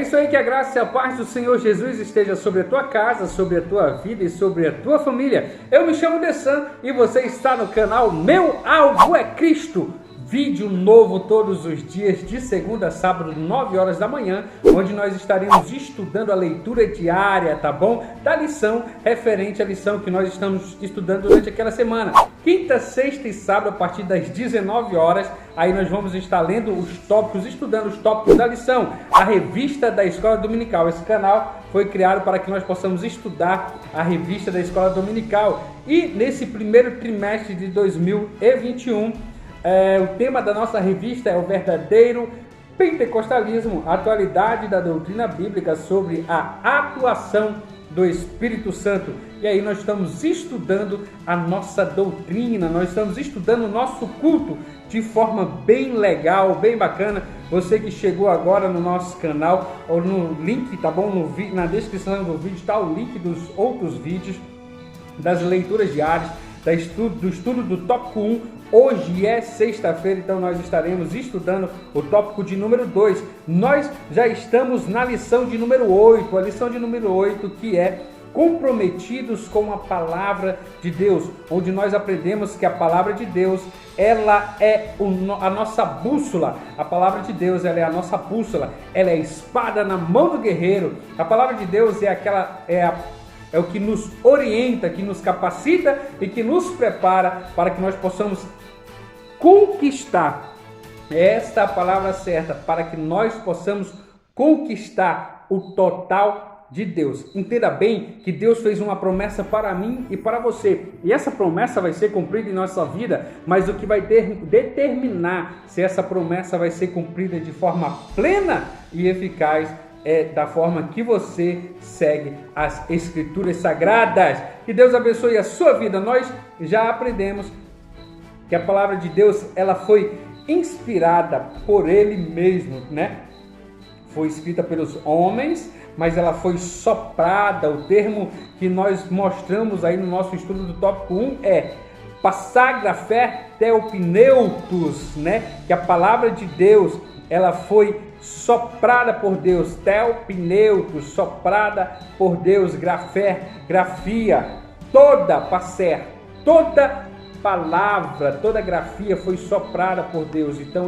isso aí, que a graça e a paz do Senhor Jesus esteja sobre a tua casa, sobre a tua vida e sobre a tua família. Eu me chamo Dessan e você está no canal Meu Alvo é Cristo. Vídeo novo todos os dias, de segunda a sábado, 9 horas da manhã, onde nós estaremos estudando a leitura diária, tá bom? Da lição referente à lição que nós estamos estudando durante aquela semana. Quinta, sexta e sábado, a partir das 19 horas, aí nós vamos estar lendo os tópicos, estudando os tópicos da lição, a revista da Escola Dominical. Esse canal foi criado para que nós possamos estudar a revista da Escola Dominical. E nesse primeiro trimestre de 2021, o tema da nossa revista é o verdadeiro pentecostalismo, a atualidade da doutrina bíblica sobre a atuação do Espírito Santo. E aí nós estamos estudando a nossa doutrina, nós estamos estudando o nosso culto de forma bem legal, bem bacana. Você que chegou agora no nosso canal, ou no link, tá bom? Na descrição do vídeo está o link dos outros vídeos, das leituras diárias, do estudo do tópico 1. Hoje é sexta-feira, então nós estaremos estudando o tópico de número 2. Nós já estamos na lição de número 8, a lição de número 8, que é comprometidos com a palavra de Deus, onde nós aprendemos que a palavra de Deus, ela é a nossa bússola. A palavra de Deus, ela é a nossa bússola, ela é a espada na mão do guerreiro. A palavra de Deus é o que nos orienta, que nos capacita e que nos prepara para que nós possamos conquistar. Esta é a palavra certa, para que nós possamos conquistar o total de Deus. Entenda bem que Deus fez uma promessa para mim e para você. E essa promessa vai ser cumprida em nossa vida, mas o que vai determinar se essa promessa vai ser cumprida de forma plena e eficaz é da forma que você segue as Escrituras Sagradas. Que Deus abençoe a sua vida. Nós já aprendemos que a palavra de Deus, ela foi inspirada por Ele mesmo, né? Foi escrita pelos homens, mas ela foi soprada. O termo que nós mostramos aí no nosso estudo do tópico 1 é passagrafé theopneutos, né? Que a palavra de Deus, ela foi soprada por Deus, theopneutos, soprada por Deus, grafia, toda palavra, toda grafia foi soprada por Deus. Então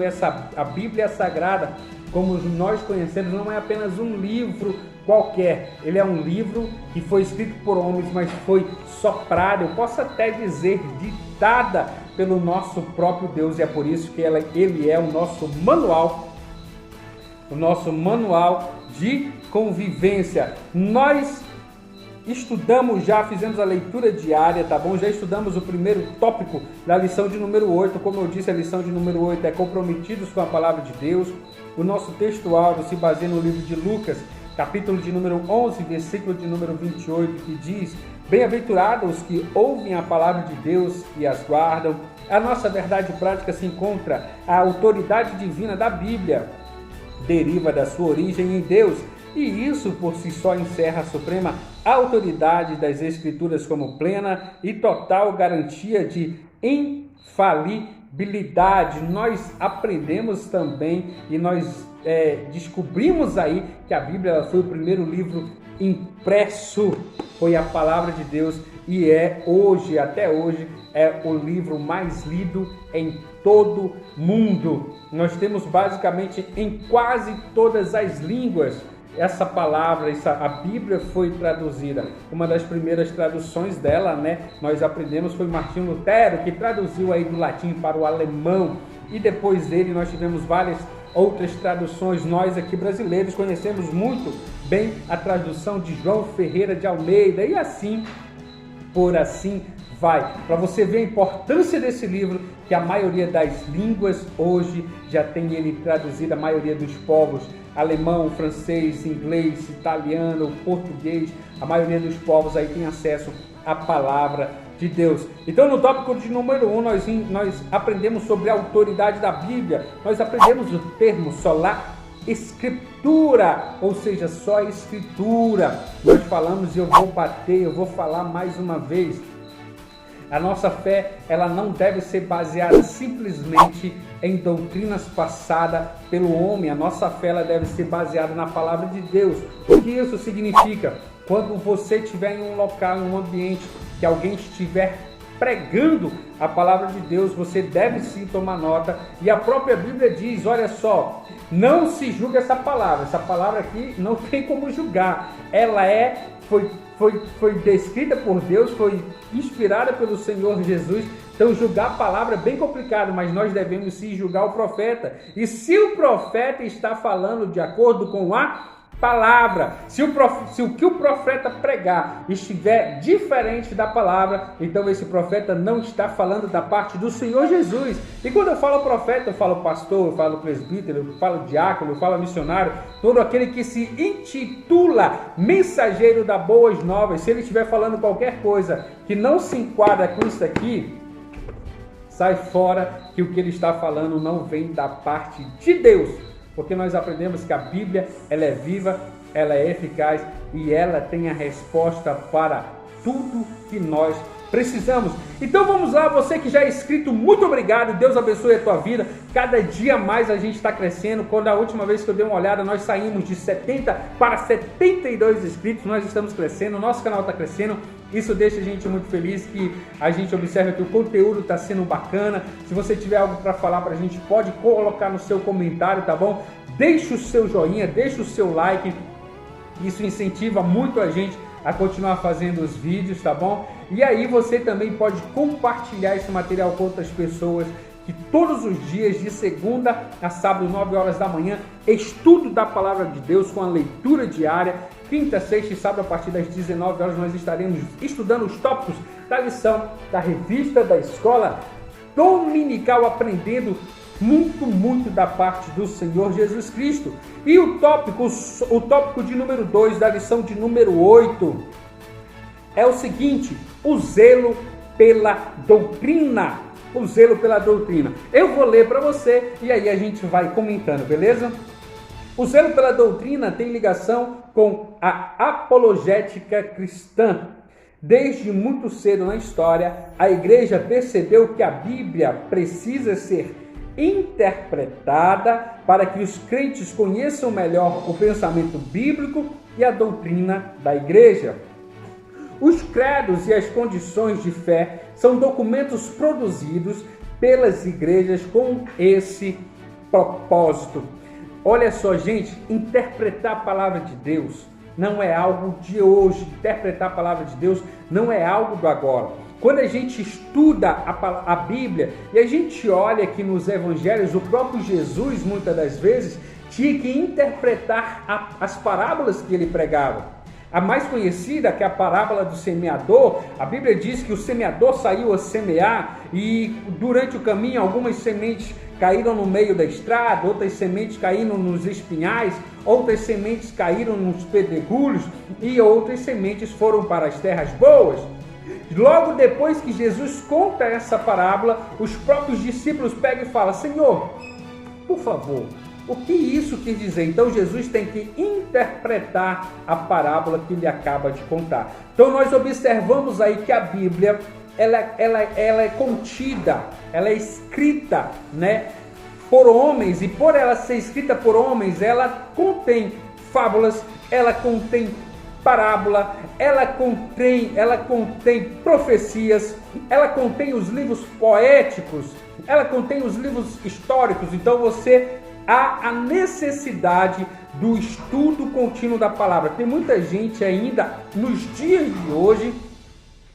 a Bíblia Sagrada, como nós conhecemos, não é apenas um livro qualquer, ele é um livro que foi escrito por homens, mas foi soprado, eu posso até dizer ditada pelo nosso próprio Deus, e é por isso que ele é o nosso manual de convivência. Nós estudamos já, fizemos a leitura diária, tá bom? Já estudamos o primeiro tópico da lição de número 8. Como eu disse, a lição de número 8 é comprometidos com a palavra de Deus. O nosso texto áureo se baseia no livro de Lucas, capítulo de número 11, versículo de número 28, que diz: bem-aventurados os que ouvem a palavra de Deus e as guardam. A nossa verdade prática se encontra a autoridade divina da Bíblia, deriva da sua origem em Deus, e isso por si só encerra a suprema autoridade das Escrituras como plena e total garantia de infalibilidade. Nós aprendemos também e nós descobrimos aí que a Bíblia, ela foi o primeiro livro impresso, foi a palavra de Deus, e até hoje, é o livro mais lido em todo mundo. Nós temos basicamente em quase todas as línguas essa palavra, a Bíblia foi traduzida. Uma das primeiras traduções dela, né, nós aprendemos, foi Martinho Lutero, que traduziu aí do latim para o alemão, e depois dele nós tivemos várias outras traduções. Nós aqui brasileiros conhecemos muito bem a tradução de João Ferreira de Almeida, e assim vai. Para você ver a importância desse livro, que a maioria das línguas hoje já tem ele traduzido, a maioria dos povos, alemão, francês, inglês, italiano, português, a maioria dos povos aí tem acesso à palavra de Deus. Então, no tópico de número 1, nós aprendemos sobre a autoridade da Bíblia. Nós aprendemos o termo sola escritura, ou seja, só a escritura. Nós falamos, e eu vou falar mais uma vez, A nossa fé, ela não deve ser baseada simplesmente em doutrinas passadas pelo homem. A nossa fé, ela deve ser baseada na palavra de Deus. O que isso significa? Quando você estiver em um local, em um ambiente, que alguém estiver pregando a palavra de Deus, você deve sim tomar nota. E a própria Bíblia diz, olha só, não se julga essa palavra aqui não tem como julgar. Ela foi descrita por Deus, foi inspirada pelo Senhor Jesus. Então julgar a palavra é bem complicado, mas nós devemos sim julgar o profeta. E se o profeta está falando de acordo com a palavra, se o que o profeta pregar estiver diferente da palavra, então esse profeta não está falando da parte do Senhor Jesus. E quando eu falo profeta, eu falo pastor, eu falo presbítero, eu falo diácono, eu falo missionário, todo aquele que se intitula mensageiro das boas novas. Se ele estiver falando qualquer coisa que não se enquadra com isso aqui, sai fora, que o que ele está falando não vem da parte de Deus. Porque nós aprendemos que a Bíblia, ela é viva, ela é eficaz e ela tem a resposta para tudo que nós precisamos. Então vamos lá, você que já é inscrito, muito obrigado, Deus abençoe a tua vida. Cada dia mais a gente está crescendo. Quando a última vez que eu dei uma olhada, nós saímos de 70 para 72 inscritos, nós estamos crescendo, o nosso canal está crescendo. Isso deixa a gente muito feliz, que a gente observa que o conteúdo está sendo bacana. Se você tiver algo para falar para a gente, pode colocar no seu comentário, tá bom? Deixa o seu joinha, deixa o seu like. Isso incentiva muito a gente a continuar fazendo os vídeos, tá bom? E aí você também pode compartilhar esse material com outras pessoas, que todos os dias, de segunda a sábado, 9 horas da manhã, estudo da Palavra de Deus com a leitura diária. Quinta, sexta e sábado, a partir das 19 horas, nós estaremos estudando os tópicos da lição da revista da escola dominical, aprendendo muito da parte do Senhor Jesus Cristo. E o tópico de número 2 da lição de número 8 é o seguinte: o zelo pela doutrina. O zelo pela doutrina. Eu vou ler para você e aí a gente vai comentando, beleza? O zelo pela doutrina tem ligação com a apologética cristã. Desde muito cedo na história, a igreja percebeu que a Bíblia precisa ser interpretada para que os crentes conheçam melhor o pensamento bíblico e a doutrina da igreja. Os credos e as condições de fé são documentos produzidos pelas igrejas com esse propósito. Olha só, gente, interpretar a palavra de Deus não é algo de hoje. Interpretar a palavra de Deus não é algo do agora. Quando a gente estuda a Bíblia e a gente olha aqui nos evangelhos, o próprio Jesus, muitas das vezes, tinha que interpretar as parábolas que ele pregava. A mais conhecida, que é a parábola do semeador, a Bíblia diz que o semeador saiu a semear e durante o caminho algumas sementes caíram no meio da estrada, outras sementes caíram nos espinhais, outras sementes caíram nos pedregulhos e outras sementes foram para as terras boas. Logo depois que Jesus conta essa parábola, os próprios discípulos pegam e falam: Senhor, por favor, o que isso quer dizer? Então Jesus tem que interpretar a parábola que ele acaba de contar. Então nós observamos aí que a Bíblia ela é contida, ela é escrita, né, por homens, e por ela ser escrita por homens, ela contém fábulas, ela contém parábola, ela contém profecias, ela contém os livros poéticos, ela contém os livros históricos. Então há a necessidade do estudo contínuo da palavra. Tem muita gente ainda nos dias de hoje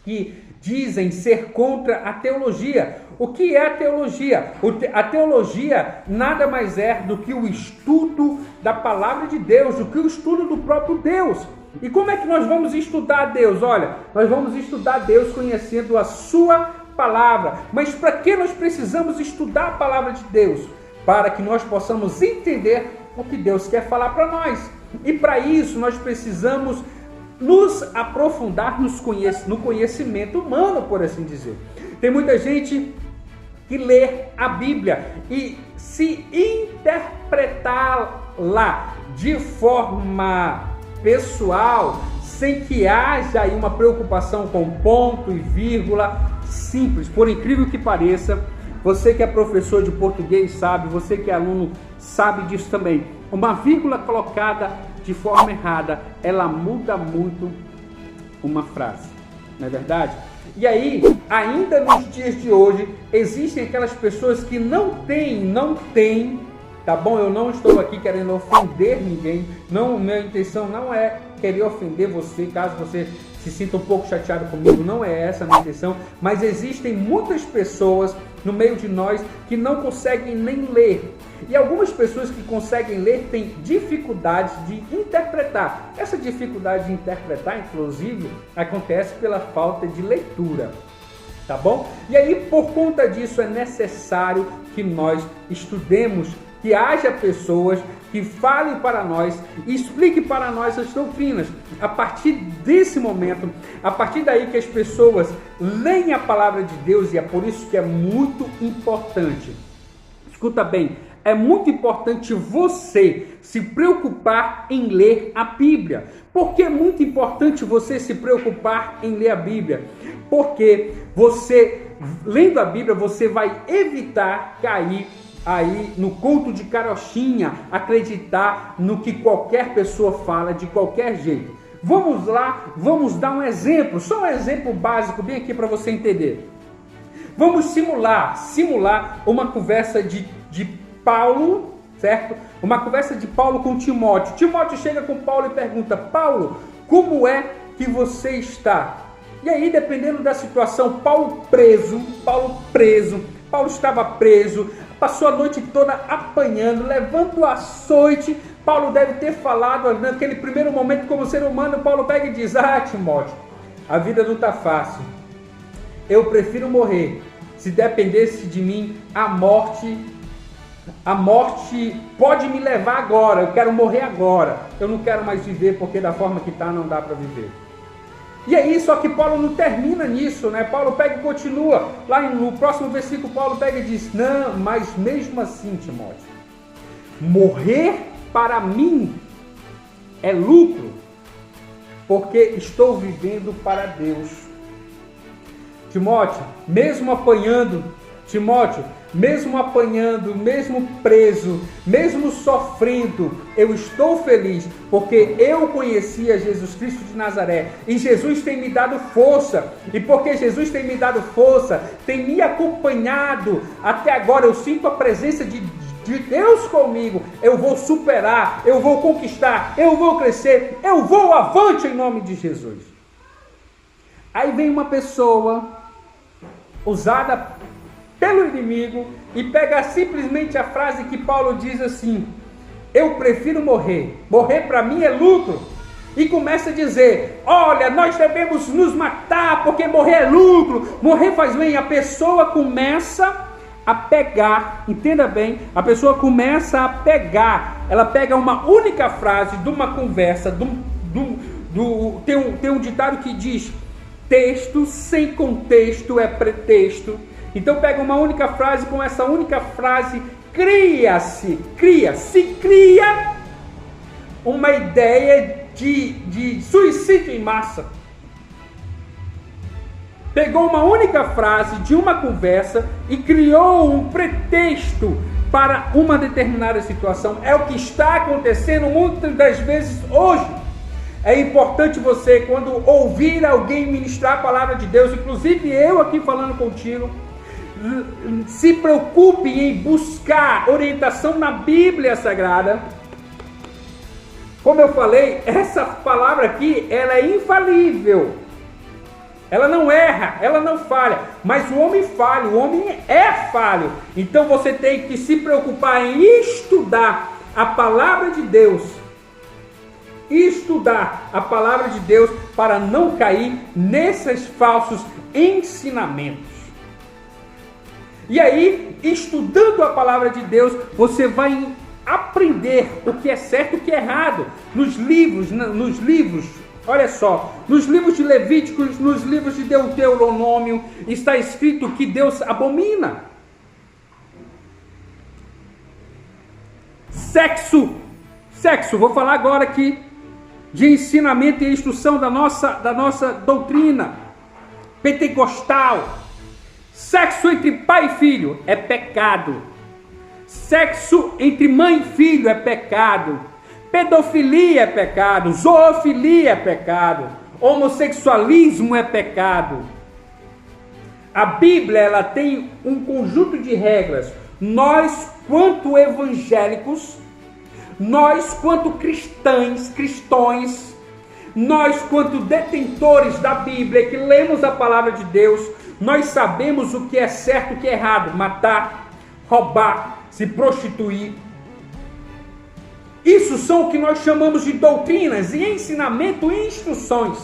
que dizem ser contra a teologia. O que é a teologia? A teologia nada mais é do que o estudo da palavra de Deus, do que o estudo do próprio Deus. E como é que nós vamos estudar Deus? Olha, nós vamos estudar Deus conhecendo a sua palavra. Mas para que nós precisamos estudar a palavra de Deus? Para que nós possamos entender o que Deus quer falar para nós. E para isso nós precisamos nos aprofundar no conhecimento humano, por assim dizer. Tem muita gente que lê a Bíblia e se interpretá-la de forma pessoal, sem que haja aí uma preocupação com ponto e vírgula, simples, por incrível que pareça. Você que é professor de português sabe, você que é aluno sabe disso também. Uma vírgula colocada de forma errada, ela muda muito uma frase, não é verdade? E aí, ainda nos dias de hoje, existem aquelas pessoas que não têm, tá bom? Eu não estou aqui querendo ofender ninguém, não, minha intenção não é querer ofender você, caso você se sinta um pouco chateado comigo, não é essa a minha intenção, mas existem muitas pessoas no meio de nós que não conseguem nem ler. E algumas pessoas que conseguem ler têm dificuldade de interpretar. Essa dificuldade de interpretar, inclusive, acontece pela falta de leitura. Tá bom? E aí, por conta disso, é necessário que nós estudemos, que haja pessoas que falem para nós e expliquem para nós as doutrinas. A partir desse momento, a partir daí que as pessoas leem a palavra de Deus, e é por isso que é muito importante. Escuta bem, é muito importante você se preocupar em ler a Bíblia. Por que é muito importante você se preocupar em ler a Bíblia? Porque você, lendo a Bíblia, você vai evitar cair aí no conto de carochinha, acreditar no que qualquer pessoa fala de qualquer jeito. Vamos lá, vamos dar um exemplo, só um exemplo básico bem aqui para você entender. Vamos simular uma conversa de Paulo, certo? Uma conversa de Paulo com Timóteo. Timóteo chega com Paulo e pergunta: Paulo, como é que você está? E aí, dependendo da situação, Paulo estava preso, passou a noite toda apanhando, levando açoite. Paulo deve ter falado naquele primeiro momento como ser humano. Paulo pega e diz: Timóteo, a vida não está fácil, eu prefiro morrer. Se dependesse de mim, a morte pode me levar agora, eu quero morrer agora, eu não quero mais viver, porque da forma que está não dá para viver. E aí, só que Paulo não termina nisso, né? Paulo pega e continua, lá no próximo versículo Paulo pega e diz: não, mas mesmo assim, Timóteo, morrer para mim é lucro, porque estou vivendo para Deus. Timóteo, mesmo apanhando, mesmo preso, mesmo sofrendo, eu estou feliz, porque eu conhecia Jesus Cristo de Nazaré, e Jesus tem me dado força, e porque Jesus tem me dado força, tem me acompanhado até agora, eu sinto a presença de Deus comigo, eu vou superar, eu vou conquistar, eu vou crescer, eu vou avante em nome de Jesus. Aí vem uma pessoa usada pelo inimigo e pega simplesmente a frase que Paulo diz assim: eu prefiro morrer para mim é lucro, e começa a dizer: olha, nós devemos nos matar porque morrer é lucro, morrer faz bem. A pessoa começa a pegar, entenda bem, a pessoa começa a pegar, ela pega uma única frase de uma conversa, tem um ditado que diz: texto sem contexto é pretexto. Então pega uma única frase, com essa única frase cria uma ideia de suicídio em massa. Pegou uma única frase de uma conversa e criou um pretexto para uma determinada situação. É o que está acontecendo muitas das vezes hoje. É importante você, quando ouvir alguém ministrar a palavra de Deus, inclusive eu aqui falando contigo, se preocupe em buscar orientação na Bíblia Sagrada. Como eu falei, essa palavra aqui, ela é infalível. Ela não erra, ela não falha. Mas o homem falha, o homem é falho. Então você tem que se preocupar em estudar a palavra de Deus. Estudar a palavra de Deus para não cair nesses falsos ensinamentos. E aí, estudando a palavra de Deus, você vai aprender o que é certo e o que é errado. Nos livros, olha só, nos livros de Levíticos, nos livros de Deuteronômio, está escrito que Deus abomina sexo, vou falar agora aqui de ensinamento e instrução da nossa doutrina pentecostal. Sexo entre pai e filho é pecado. Sexo entre mãe e filho é pecado. Pedofilia é pecado. Zoofilia é pecado. Homossexualismo é pecado. A Bíblia, ela tem um conjunto de regras. Nós, quanto evangélicos, nós, quanto cristãos, nós, quanto detentores da Bíblia, que lemos a palavra de Deus, nós sabemos o que é certo e o que é errado. Matar, roubar, se prostituir. Isso são o que nós chamamos de doutrinas e ensinamento e instruções.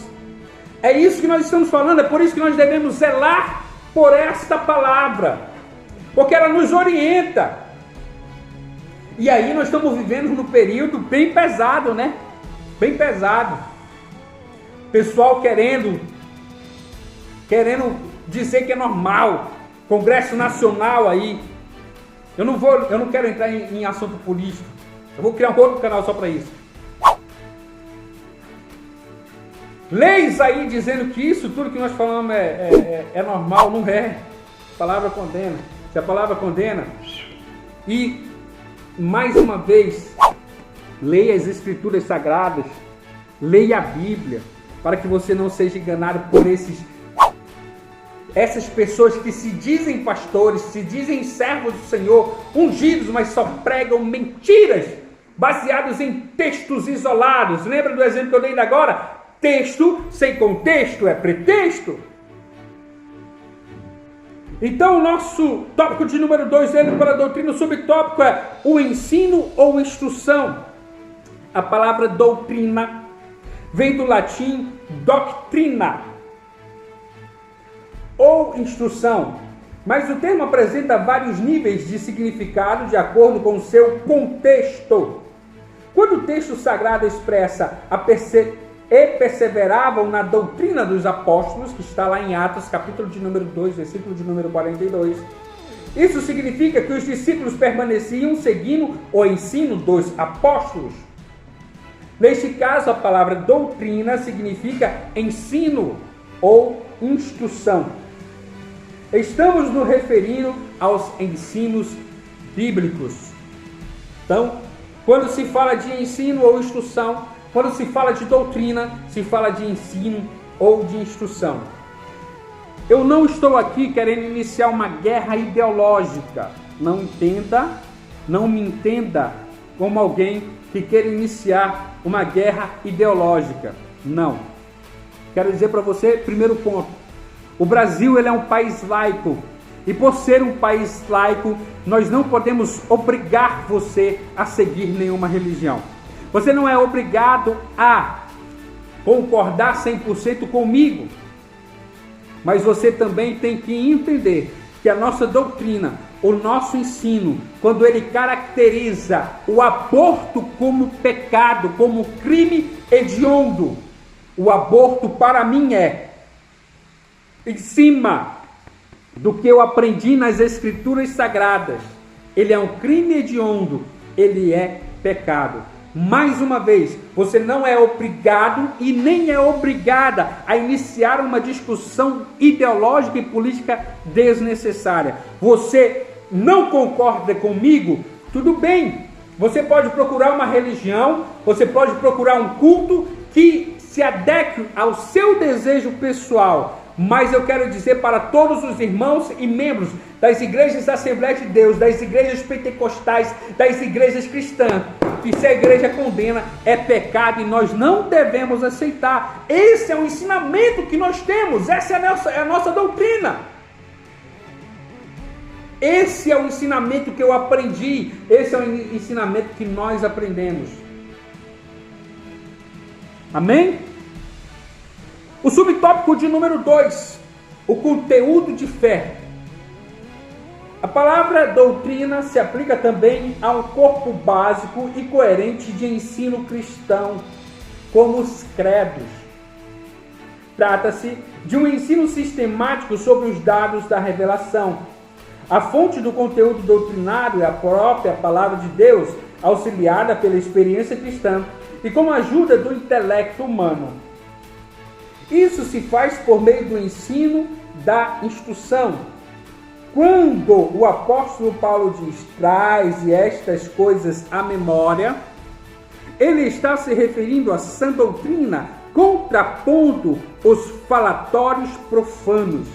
É isso que nós estamos falando, é por isso que nós devemos zelar por esta palavra, porque ela nos orienta. E aí nós estamos vivendo num período bem pesado, né? Bem pesado. Pessoal querendo dizer que é normal. Congresso Nacional aí. Eu não quero entrar em assunto político. Eu vou criar um outro canal só para isso. Leis aí dizendo que isso, tudo que nós falamos é normal, não é. A palavra condena. Se a palavra condena, e mais uma vez, leia as Escrituras Sagradas, leia a Bíblia, para que você não seja enganado por essas pessoas que se dizem pastores, se dizem servos do Senhor, ungidos, mas só pregam mentiras, baseados em textos isolados. Lembra do exemplo que eu dei agora? Texto sem contexto é pretexto. Então o nosso tópico de número 2, ele para a doutrina, o subtópico é o ensino ou instrução. A palavra doutrina vem do latim doctrina, ou instrução, mas o termo apresenta vários níveis de significado de acordo com o seu contexto. Quando o texto sagrado expressa e perseveravam na doutrina dos apóstolos, que está lá em Atos, capítulo de número 2, versículo de número 42, isso significa que os discípulos permaneciam seguindo o ensino dos apóstolos. Neste caso, a palavra doutrina significa ensino ou instrução. Estamos nos referindo aos ensinos bíblicos. Então, quando se fala de ensino ou instrução, quando se fala de doutrina, se fala de ensino ou de instrução. Eu não estou aqui querendo iniciar uma guerra ideológica. Não me entenda como alguém que quer iniciar uma guerra ideológica. Não. Quero dizer para você, primeiro ponto, o Brasil, ele é um país laico, e por ser um país laico, nós não podemos obrigar você a seguir nenhuma religião. Você não é obrigado a concordar 100% comigo, mas você também tem que entender que a nossa doutrina, o nosso ensino, quando ele caracteriza o aborto como pecado, como crime hediondo, o aborto para mim é em cima do que eu aprendi nas Escrituras Sagradas. Ele é um crime hediondo, ele é pecado. Mais uma vez, você não é obrigado e nem é obrigada a iniciar uma discussão ideológica e política desnecessária. Você não concorda comigo? Tudo bem. Você pode procurar uma religião, você pode procurar um culto que se adeque ao seu desejo pessoal. Mas eu quero dizer para todos os irmãos e membros das igrejas da Assembleia de Deus, das igrejas pentecostais, das igrejas cristãs, que se a igreja condena, é pecado e nós não devemos aceitar. Esse é o ensinamento que nós temos, essa é a nossa doutrina. Esse é o ensinamento que eu aprendi, esse é o ensinamento que nós aprendemos. Amém? O subtópico de número 2, o conteúdo de fé. A palavra doutrina se aplica também a um corpo básico e coerente de ensino cristão, como os credos. Trata-se de um ensino sistemático sobre os dados da revelação. A fonte do conteúdo doutrinário é a própria palavra de Deus, auxiliada pela experiência cristã e com a ajuda do intelecto humano. Isso se faz por meio do ensino da instrução. quando o apóstolo Paulo diz, traz estas coisas à memória, ele está se referindo à sã doutrina, contrapondo os falatórios profanos.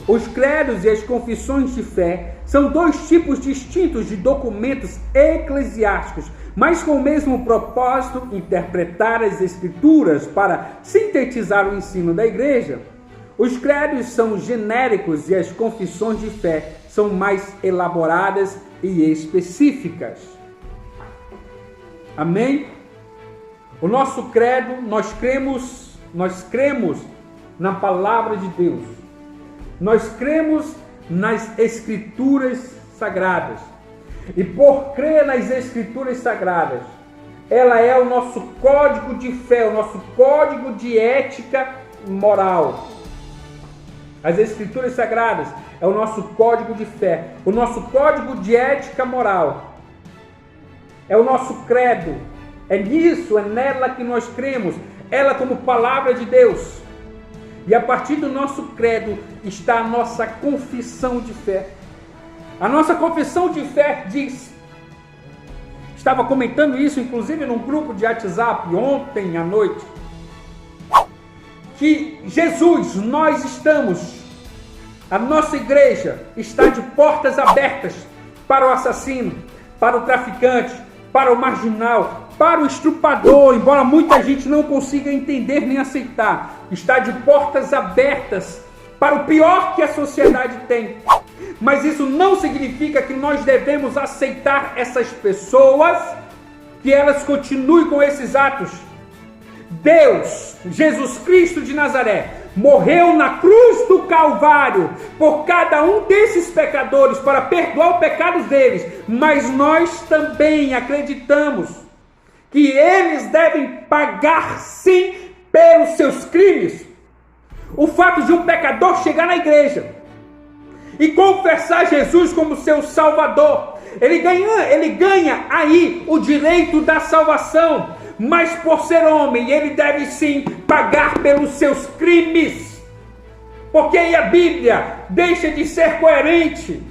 Os credos e as confissões de fé são dois tipos distintos de documentos eclesiásticos, mas com o mesmo propósito, interpretar as escrituras para sintetizar o ensino da igreja. Os credos são genéricos e as confissões de fé são mais elaboradas e específicas. Amém? O nosso credo, nós cremos na palavra de Deus. Nós cremos nas escrituras sagradas. E por crer nas escrituras sagradas, ela é o nosso código de fé, o nosso código de ética moral. As escrituras sagradas é o nosso código de fé, o nosso código de ética moral. É o nosso credo. É nisso, é nela que nós cremos. Ela como palavra de Deus. E a partir do nosso credo está a nossa confissão de fé. A nossa confissão de fé diz, estava comentando isso inclusive num grupo de WhatsApp ontem à noite, que Jesus, nós estamos, a nossa igreja está de portas abertas para o assassino, para o traficante, para o marginal, para o estrupador, embora muita gente não consiga entender nem aceitar, está de portas abertas para o pior que a sociedade tem. Mas isso não significa que nós devemos aceitar essas pessoas, que elas continuem com esses atos. Deus, Jesus Cristo de Nazaré, morreu na cruz do Calvário por cada um desses pecadores para perdoar os pecados deles, mas nós também acreditamos que eles devem pagar sim pelos seus crimes. O fato de um pecador chegar na igreja e confessar Jesus como seu Salvador, ele ganha aí o direito da salvação, mas por ser homem, ele deve sim pagar pelos seus crimes, porque aí a Bíblia deixa de ser coerente,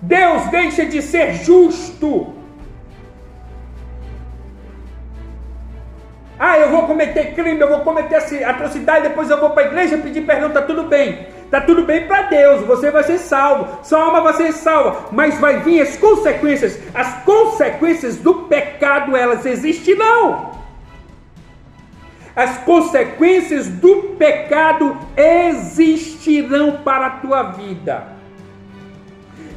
Deus deixa de ser justo. Eu vou cometer crime, eu vou cometer atrocidade, depois eu vou para a igreja pedir perdão, tá tudo bem. Tá tudo bem para Deus, você vai ser salvo, sua alma vai ser salva, mas vai vir as consequências do pecado, elas existirão. As consequências do pecado existirão para a tua vida.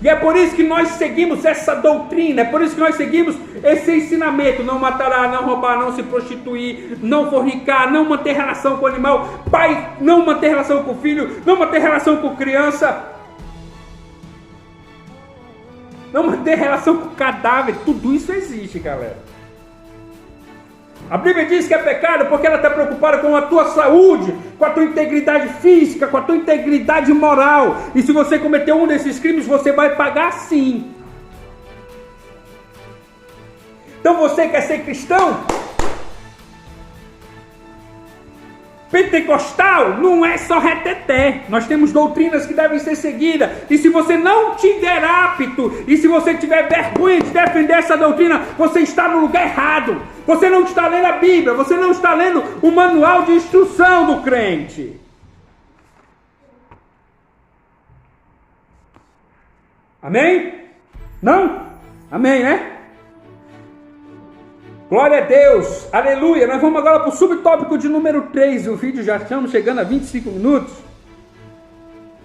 E é por isso que nós seguimos essa doutrina, é por isso que nós seguimos esse ensinamento: não matará, não roubar, não se prostituir, não fornicar, não manter relação com o animal, pai, não manter relação com o filho, não manter relação com criança, não manter relação com o cadáver. Tudo isso existe, galera. A Bíblia diz que é pecado porque ela está preocupada com a tua saúde, com a tua integridade física, com a tua integridade moral. E se você cometer um desses crimes, você vai pagar sim. Então você quer ser cristão? Pentecostal não é só reteté. Nós temos doutrinas que devem ser seguidas. E se você não tiver apto, e se você tiver vergonha de defender essa doutrina, você está no lugar errado. Você não está lendo a Bíblia, você não está lendo o manual de instrução do crente. Amém? Não? Amém, né? Glória a Deus, aleluia. Nós vamos agora para o subtópico de número 3. O vídeo já estamos chegando a 25 minutos.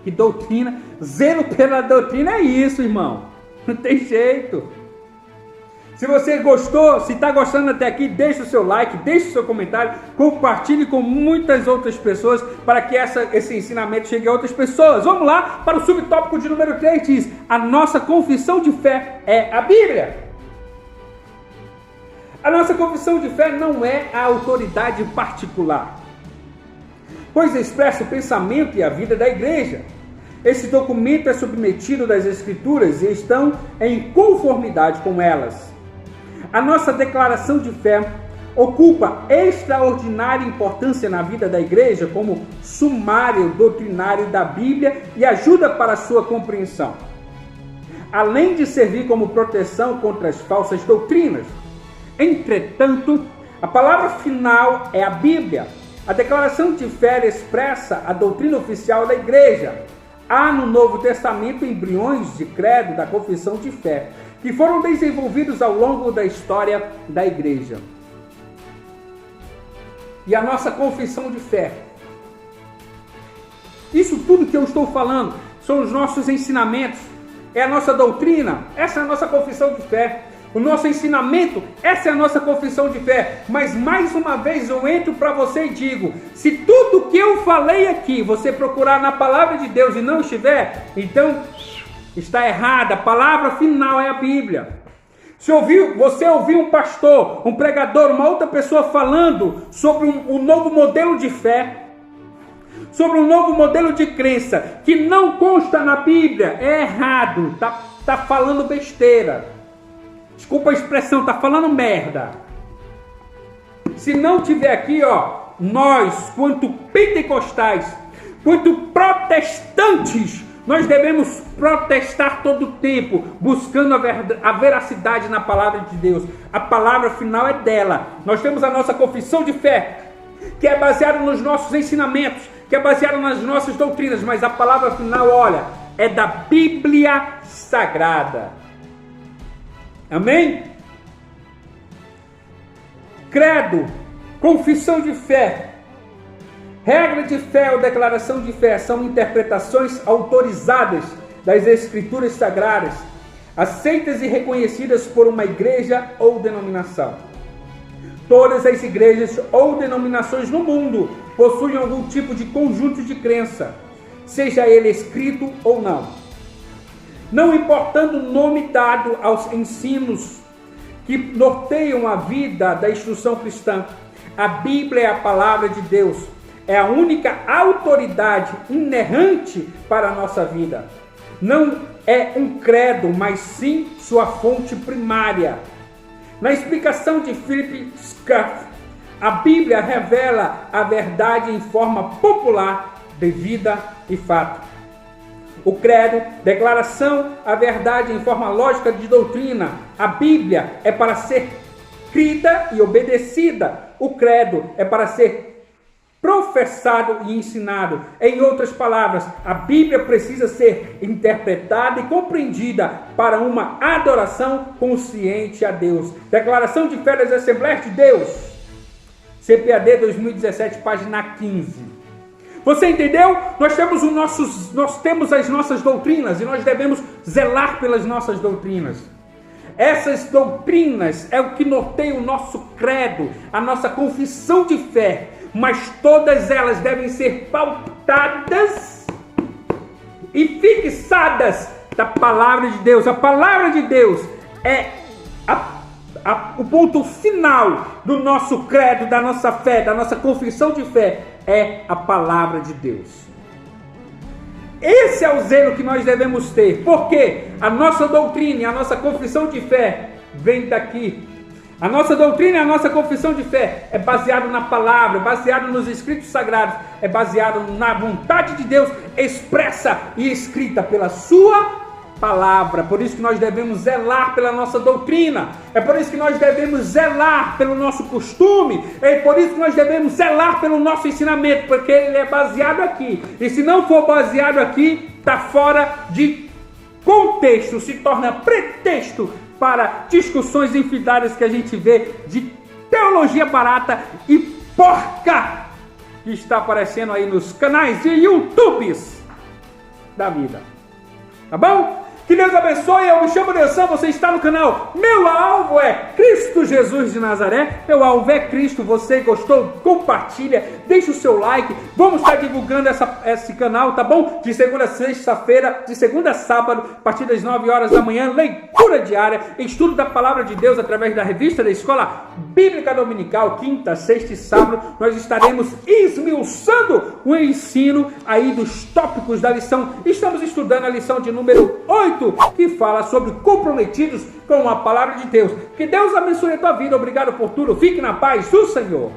Que doutrina, zelo pela doutrina é isso, irmão. Não tem jeito. Se você gostou, se está gostando até aqui, deixa o seu like, deixa o seu comentário, compartilhe com muitas outras pessoas para que esse ensinamento chegue a outras pessoas. Vamos lá para o subtópico de número 3, diz: a nossa confissão de fé é a Bíblia. A nossa confissão de fé não é a autoridade particular, pois expressa o pensamento e a vida da igreja. Esse documento é submetido às Escrituras e estão em conformidade com elas. A nossa declaração de fé ocupa extraordinária importância na vida da igreja como sumário doutrinário da Bíblia e ajuda para a sua compreensão. além de servir como proteção contra as falsas doutrinas. Entretanto, a palavra final é a Bíblia. A declaração de fé expressa a doutrina oficial da igreja. Há no Novo Testamento embriões de credo da confissão de fé, que foram desenvolvidos ao longo da história da igreja. E a nossa confissão de fé. Isso tudo que eu estou falando são os nossos ensinamentos, é a nossa doutrina, essa é a nossa confissão de fé. O nosso ensinamento, essa é a nossa confissão de fé. Mas mais uma vez eu entro para você e digo, se tudo que eu falei aqui você procurar na palavra de Deus e não estiver, então está errado. A palavra final é a Bíblia. Se você ouviu um pastor, um pregador, uma outra pessoa falando sobre um novo modelo de fé, sobre um novo modelo de crença, que não consta na Bíblia, é errado, tá falando besteira. Desculpa a expressão, está falando merda. Se não tiver aqui, nós, quanto pentecostais, quanto protestantes, nós devemos protestar todo o tempo, buscando a veracidade na palavra de Deus. A palavra final é dela. Nós temos a nossa confissão de fé, que é baseada nos nossos ensinamentos, que é baseada nas nossas doutrinas, mas a palavra final, é da Bíblia Sagrada. Amém? Credo, confissão de fé, regra de fé ou declaração de fé são interpretações autorizadas das Escrituras Sagradas, aceitas e reconhecidas por uma igreja ou denominação. Todas as igrejas ou denominações no mundo possuem algum tipo de conjunto de crença, seja ele escrito ou não. Não importando o nome dado aos ensinos que norteiam a vida da instrução cristã, a Bíblia é a palavra de Deus, é a única autoridade inerrante para a nossa vida. Não é um credo, mas sim sua fonte primária. Na explicação de Philip Schaff, a Bíblia revela a verdade em forma popular de vida e fato. O credo, declaração, a verdade em forma lógica de doutrina. A Bíblia é para ser crida e obedecida. O credo é para ser professado e ensinado. Em outras palavras, a Bíblia precisa ser interpretada e compreendida para uma adoração consciente a Deus. Declaração de fé das Assembleias de Deus. CPAD 2017, página 15. Você entendeu? Nós temos as nossas doutrinas e nós devemos zelar pelas nossas doutrinas. Essas doutrinas é o que norteia o nosso credo, a nossa confissão de fé, mas todas elas devem ser pautadas e fixadas da palavra de Deus. A palavra de Deus é o ponto final do nosso credo, da nossa fé, da nossa confissão de fé, é a palavra de Deus. Esse é o zelo que nós devemos ter, porque a nossa doutrina e a nossa confissão de fé vem daqui. A nossa doutrina e a nossa confissão de fé é baseado na palavra, baseado nos escritos sagrados, é baseado na vontade de Deus expressa e escrita pela sua palavra. Por isso que nós devemos zelar pela nossa doutrina, é por isso que nós devemos zelar pelo nosso costume, é por isso que nós devemos zelar pelo nosso ensinamento, porque ele é baseado aqui, e se não for baseado aqui, está fora de contexto, se torna pretexto para discussões infindárias que a gente vê de teologia barata e porca que está aparecendo aí nos canais de YouTubes da vida. Tá bom? Que Deus abençoe, eu me chamo Nelson, você está no canal Meu Alvo é Cristo Jesus de Nazaré. Meu alvo é Cristo, você gostou? Compartilha, deixa o seu like, vamos estar divulgando esse canal, tá bom? De segunda a sexta-feira, de segunda a sábado, a partir das 9 horas da manhã, leitura diária, estudo da Palavra de Deus através da revista da Escola Bíblica Dominical, quinta, sexta e sábado, nós estaremos esmiuçando o ensino aí dos tópicos da lição. Estamos estudando a lição de número 8, que fala sobre comprometidos com a palavra de Deus. Que Deus abençoe a tua vida. Obrigado por tudo. Fique na paz do Senhor.